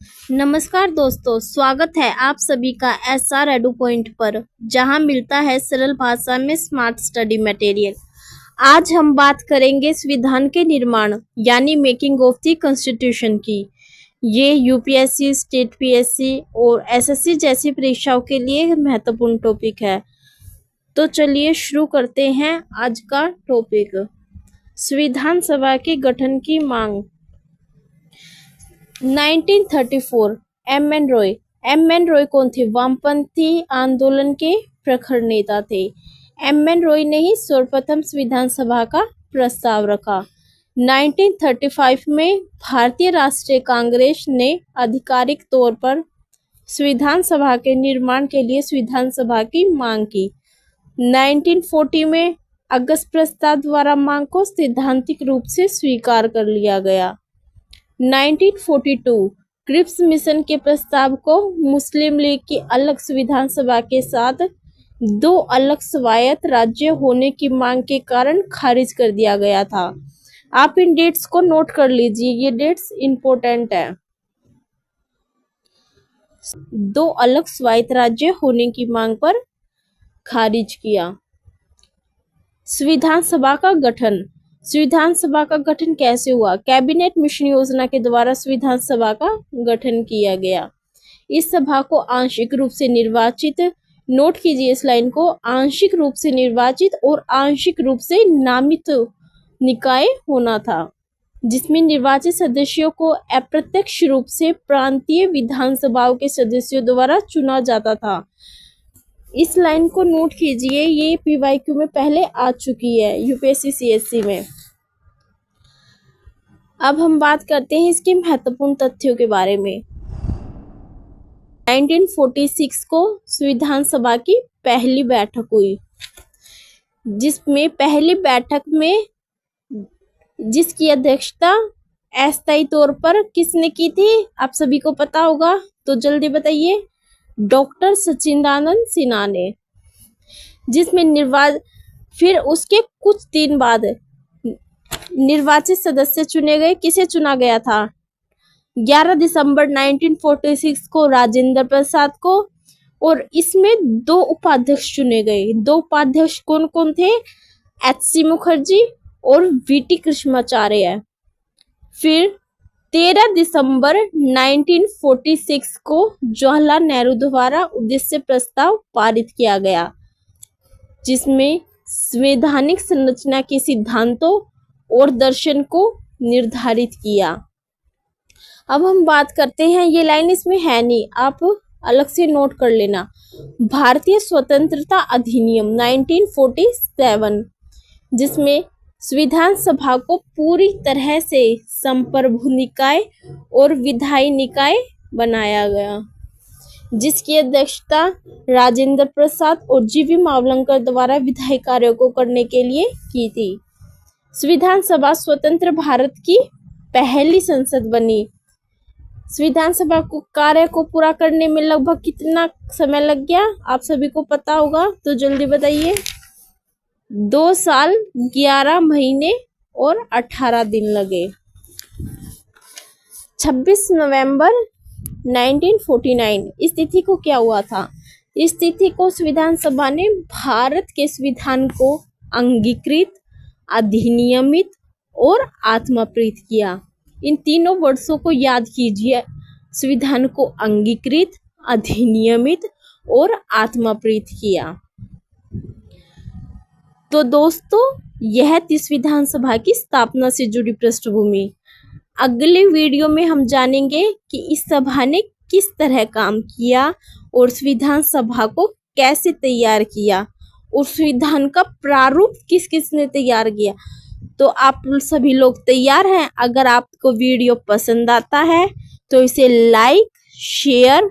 नमस्कार दोस्तों, स्वागत है आप सभी का SR एडू पॉइंट पर, जहां मिलता है सरल भाषा में स्मार्ट स्टडी मटेरियल। आज हम बात करेंगे संविधान के निर्माण यानी मेकिंग ऑफ द कॉन्स्टिट्यूशन की। ये यूपीएससी, स्टेट पीएससी और एसएससी जैसी परीक्षाओं के लिए महत्वपूर्ण टॉपिक है। तो चलिए शुरू करते हैं आज का टॉपिक। संविधान सभा के गठन की मांग। 1934 एम.एन. रॉय कौन थे? वामपंथी आंदोलन के प्रखर नेता थे। एम.एन. रॉय ने ही सर्वप्रथम संविधान सभा का प्रस्ताव रखा। 1935 में भारतीय राष्ट्रीय कांग्रेस ने आधिकारिक तौर पर संविधान सभा के निर्माण के लिए संविधान सभा की मांग की। 1940 में अगस्त प्रस्ताव द्वारा मांग को सैद्धांतिक रूप से स्वीकार कर लिया गया। 1942 क्रिप्स मिशन के प्रस्ताव को मुस्लिम लीग की अलग संविधान सभा के साथ दो अलग स्वायत्त राज्य होने की मांग के कारण खारिज कर दिया गया था। आप इन डेट्स को नोट कर लीजिए, ये डेट्स इंपॉर्टेंट है। दो अलग स्वायत्त राज्य होने की मांग पर खारिज किया। संविधान सभा का गठन। संविधान सभा का गठन कैसे हुआ? कैबिनेट मिशन योजना के द्वारा संविधान सभा का गठन किया गया। इस सभा को आंशिक रूप से निर्वाचित, नोट कीजिए इस लाइन को, आंशिक रूप से निर्वाचित और आंशिक रूप से नामित निकाय होना था, जिसमें निर्वाचित सदस्यों को अप्रत्यक्ष रूप से प्रांतीय विधानसभाओं के सदस्यों द्वारा चुना जाता था। इस लाइन को नोट कीजिए, ये पीवाईक्यू में पहले आ चुकी है यूपीएससी सीएससी में। अब हम बात करते हैं इसके महत्वपूर्ण तथ्यों के बारे में। 1946 को संविधान सभा की पहली बैठक हुई, जिसमें पहली बैठक में जिसकी अध्यक्षता अस्थायी तौर पर किसने की थी? आप सभी को पता होगा, तो जल्दी बताइए। डॉक्टर सच्चिदानंद सिन्हा ने। जिसमें फिर उसके कुछ दिन बाद निर्वाचित सदस्य चुने गए। किसे चुना गया था? 11 दिसंबर 1946 को राजेंद्र प्रसाद को, और इसमें दो उपाध्यक्ष चुने गए। दो उपाध्यक्ष कौन कौन थे? एच.सी. मुखर्जी और वी.टी. कृष्णाचार्य। फिर 13 दिसंबर 1946 को जवाहरलाल नेहरू द्वारा उद्देश्य प्रस्ताव पारित किया गया, जिसमें संवैधानिक संरचना के सिद्धांतों और दर्शन को निर्धारित किया। अब हम बात करते हैं, ये लाइन इसमें है नहीं, आप अलग से नोट कर लेना। भारतीय स्वतंत्रता अधिनियम 1947, जिसमें संविधान सभा को पूरी तरह से संप्रभु निकाय और विधायी निकाय बनाया गया, जिसकी अध्यक्षता राजेंद्र प्रसाद और जी.वी. मावलंकर द्वारा विधायी कार्यों को करने के लिए की थी। संविधान सभा स्वतंत्र भारत की पहली संसद बनी। संविधान सभा को कार्य को पूरा करने में लगभग कितना समय लग गया? आप सभी को पता होगा, तो जल्दी बताइए। 2 साल 11 महीने और 18 दिन लगे। 26 नवंबर 1949 इस तिथि को क्या हुआ था? इस तिथि को संविधान सभा ने भारत के संविधान को अंगीकृत, अधिनियमित और आत्मप्रीत किया। इन तीनों वर्षों को याद कीजिए। संविधान को अंगीकृत, अधिनियमित और आत्मप्रीत किया। तो दोस्तों, यह थी संविधान सभा की स्थापना से जुड़ी पृष्ठभूमि। अगले वीडियो में हम जानेंगे कि इस सभा ने किस तरह काम किया और संविधान सभा को कैसे तैयार किया और संविधान का प्रारूप किस किस ने तैयार किया। तो आप सभी लोग तैयार हैं? अगर आपको वीडियो पसंद आता है तो इसे लाइक, शेयर